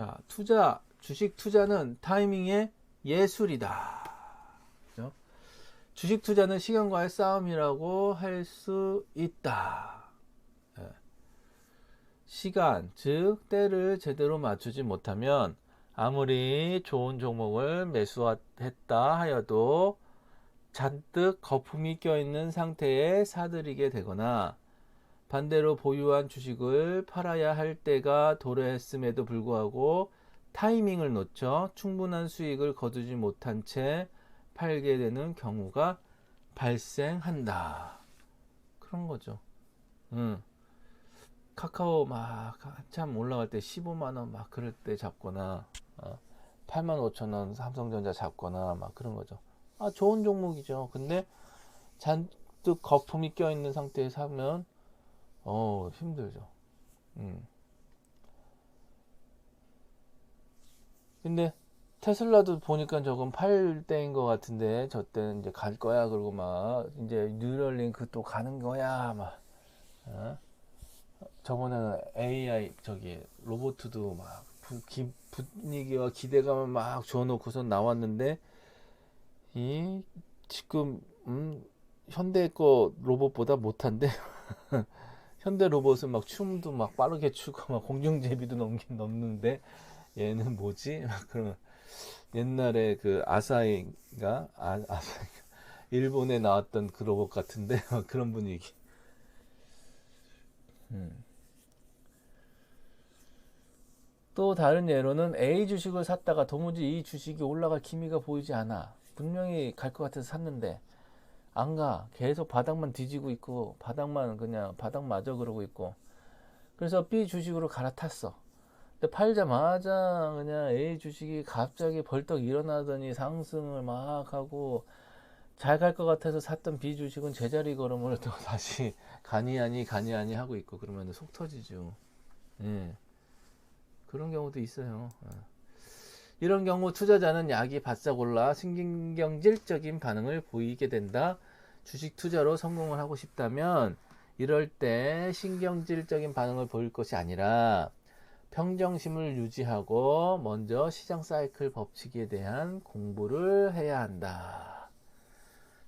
자, 주식 투자는 타이밍의 예술이다. 그죠? 주식 투자는 시간과의 싸움이라고 할 수 있다. 예. 시간, 즉 때를 제대로 맞추지 못하면 아무리 좋은 종목을 매수했다 하여도 잔뜩 거품이 껴있는 상태에 사들이게 되거나 반대로 보유한 주식을 팔아야 할 때가 도래했음에도 불구하고 타이밍을 놓쳐 충분한 수익을 거두지 못한 채 팔게 되는 경우가 발생한다. 그런 거죠. 응. 카카오 막 한참 올라갈 때 15만 원 막 그럴 때 잡거나 8만 5천 원 삼성전자 잡거나 막 그런 거죠. 좋은 종목이죠. 근데 잔뜩 거품이 껴있는 상태에 사면 힘들죠. 음. 근데 테슬라도 보니까 조금 팔 때인 것 같은데 저 때는 이제 갈 거야 그러고 막 이제 뉴럴링크 또 가는 거야 막 어? 저번에는 AI 저기 로보트도 막 분위기와 기대감을 막 줘놓고서 나왔는데 이 지금 현대 거 로봇보다 못한데 현대 로봇은 막 춤도 막 빠르게 추고 막 공중제비도 넘는데 얘는 뭐지? 막 그런 옛날에 그 아사히가 아사히 일본에 나왔던 그 로봇 같은데 그런 분위기. 음. 또 다른 예로는 A 주식을 샀다가 도무지 이 주식이 올라갈 기미가 보이지 않아. 분명히 갈 것 같아서 샀는데 안 가. 계속 바닥만 뒤지고 있고 바닥만 그냥 바닥마저 그러고 있고. 그래서 B 주식으로 갈아탔어. 근데 팔자마자 그냥 A 주식이 갑자기 벌떡 일어나더니 상승을 막 하고 잘 갈 것 같아서 샀던 B 주식은 제자리 걸음을 또 다시 가니 아니 하고 있고 그러면 속 터지죠. 예. 그런 경우도 있어요. 이런 경우 투자자는 약이 바싹 올라 신경질적인 반응을 보이게 된다. 주식 투자로 성공을 하고 싶다면 이럴 때 신경질적인 반응을 보일 것이 아니라 평정심을 유지하고 먼저 시장 사이클 법칙에 대한 공부를 해야 한다.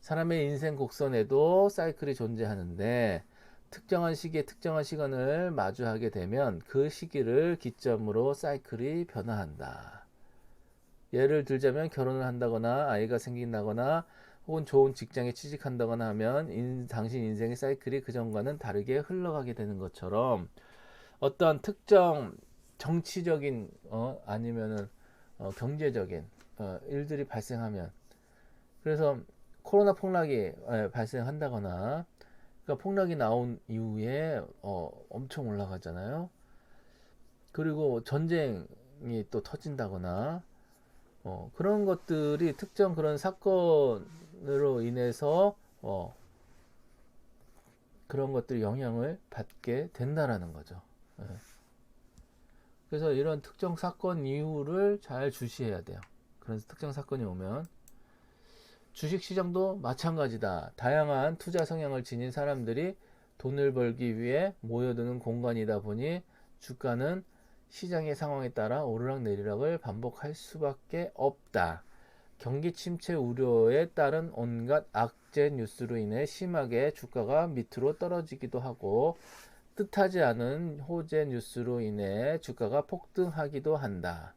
사람의 인생 곡선에도 사이클이 존재하는데 특정한 시기에 특정한 시간을 마주하게 되면 그 시기를 기점으로 사이클이 변화한다. 예를 들자면 결혼을 한다거나 아이가 생긴다거나 혹은 좋은 직장에 취직한다거나 하면 당신 인생의 사이클이 그전과는 다르게 흘러가게 되는 것처럼 어떠한 특정 정치적인 아니면은 경제적인 일들이 발생하면 그래서 코로나 폭락이 발생한다거나 그러니까 폭락이 나온 이후에 엄청 올라가잖아요. 그리고 전쟁이 또 터진다거나 그런 것들이 특정 그런 사건으로 인해서 그런 것들이 영향을 받게 된다라는 거죠. 예. 그래서 이런 특정 사건 이유를 잘 주시해야 돼요. 그래서 특정 사건이 오면 주식시장도 마찬가지다. 다양한 투자 성향을 지닌 사람들이 돈을 벌기 위해 모여드는 공간이다 보니 주가는 시장의 상황에 따라 오르락내리락을 반복할 수밖에 없다. 경기 침체 우려에 따른 온갖 악재 뉴스로 인해 심하게 주가가 밑으로 떨어지기도 하고 뜻하지 않은 호재 뉴스로 인해 주가가 폭등하기도 한다.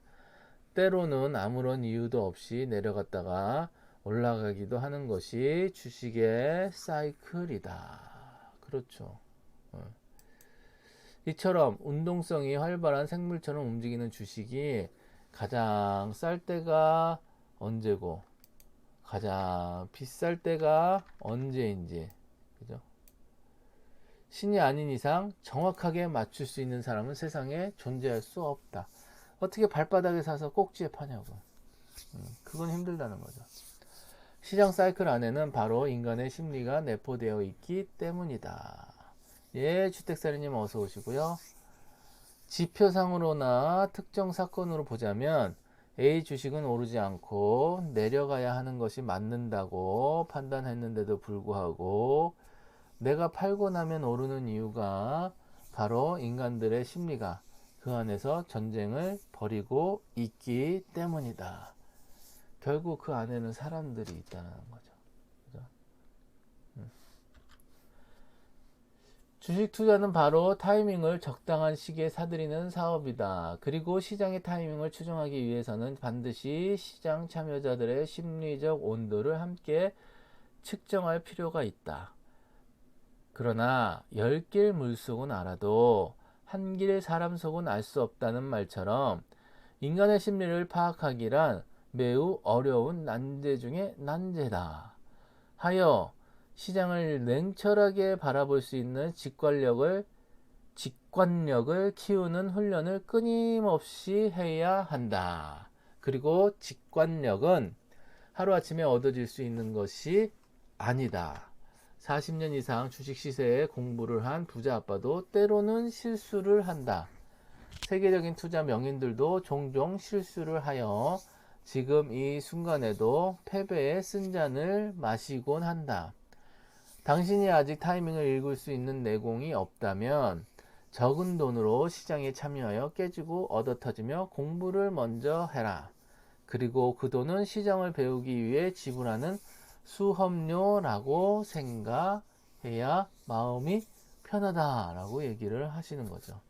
때로는 아무런 이유도 없이 내려갔다가 올라가기도 하는 것이 주식의 사이클이다. 그렇죠. 이처럼 운동성이 활발한 생물처럼 움직이는 주식이 가장 쌀 때가 언제고 가장 비쌀 때가 언제인지 그죠? 신이 아닌 이상 정확하게 맞출 수 있는 사람은 세상에 존재할 수 없다. 어떻게 발바닥에 사서 꼭지에 파냐고. 그건 힘들다는 거죠. 시장 사이클 안에는 바로 인간의 심리가 내포되어 있기 때문이다. 예, 주택살인님 어서 오시고요. 지표상으로나 특정 사건으로 보자면 A 주식은 오르지 않고 내려가야 하는 것이 맞는다고 판단했는데도 불구하고 내가 팔고 나면 오르는 이유가 바로 인간들의 심리가 그 안에서 전쟁을 벌이고 있기 때문이다. 결국 그 안에는 사람들이 있다는 거죠. 그죠? 주식 투자는 바로 타이밍을 적당한 시기에 사들이는 사업이다. 그리고 시장의 타이밍을 추정하기 위해서는 반드시 시장 참여자들의 심리적 온도를 함께 측정할 필요가 있다. 그러나 10길 물속은 알아도 한 길 사람 속은 알 수 없다는 말처럼 인간의 심리를 파악하기란 매우 어려운 난제 중에 난제다. 하여 시장을 냉철하게 바라볼 수 있는 직관력을 키우는 훈련을 끊임없이 해야 한다. 그리고 직관력은 하루아침에 얻어질 수 있는 것이 아니다. 40년 이상 주식 시세에 공부를 한 부자 아빠도 때로는 실수를 한다. 세계적인 투자 명인들도 종종 실수를 하여 지금 이 순간에도 패배의 쓴잔을 마시곤 한다. 당신이 아직 타이밍을 읽을 수 있는 내공이 없다면 적은 돈으로 시장에 참여하여 깨지고 얻어터지며 공부를 먼저 해라. 그리고 그 돈은 시장을 배우기 위해 지불하는 수업료라고 생각해야 마음이 편하다라고 얘기를 하시는 거죠.